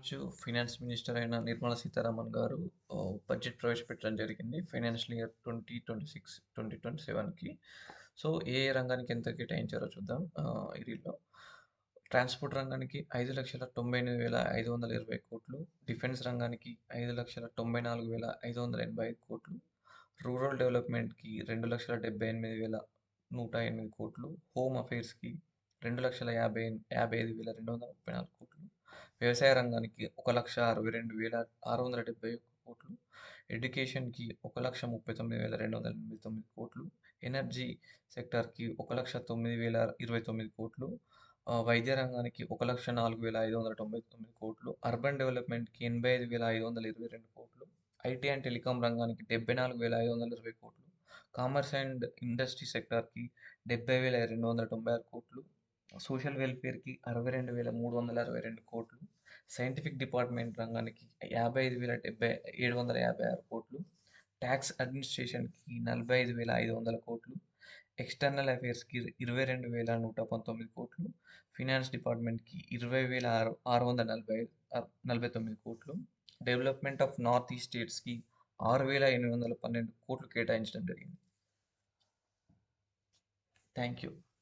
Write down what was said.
ఈరోజు finance minister అయిన నిర్మలా సీతారామన్ గారు బడ్జెట్ ప్రవేశపెట్టడం జరిగింది. Financial year 2026, 2027కి. సో, ఏ ఏ రంగానికి ఎంత కేటాయించారో చూద్దాం ఈ రీల్‌లో. ట్రాన్స్‌పోర్ట్ రంగానికి 5,98,520 కోట్లు, డిఫెన్స్ రంగానికి 5,94,585 కోట్లు, రూరల్ డెవలప్‌మెంట్‌కి 2,78,108 కోట్లు, హోమ్ అఫైర్స్‌కి 2,55,234 కోట్లు, వ్యవసాయ రంగానికి 1,62,671 కోట్లు, ఎడ్యుకేషన్‌కి 1,39,289 కోట్లు, ఎనర్జీ సెక్టార్‌కి 1,09,029 కోట్లు, వైద్య రంగానికి 1,04,599 కోట్లు, అర్బన్ డెవలప్‌మెంట్‌కి 85,522 కోట్లు, ఐటీ అండ్ టెలికాం రంగానికి 74,520 కోట్లు, కామర్స్ అండ్ ఇండస్ట్రీ సెక్టార్‌కి 70,296 కోట్లు, సోషల్ వెల్ఫేర్‌కి 62,362 కోట్లు, సైంటిఫిక్ డిపార్ట్‌మెంట్ రంగానికి 55,756 కోట్లు, ట్యాక్స్ అడ్మినిస్ట్రేషన్‌కి 45,500 కోట్లు, ఎక్స్టర్నల్ అఫైర్స్‌కి 22,119 కోట్లు, ఫినాన్స్ డిపార్ట్‌మెంట్‌కి 20,649 కోట్లు, డెవలప్‌మెంట్ ఆఫ్ నార్త్ ఈస్ట్ స్టేట్స్‌కి 6,812 కోట్లు కేటాయించడం జరిగింది. Thank you.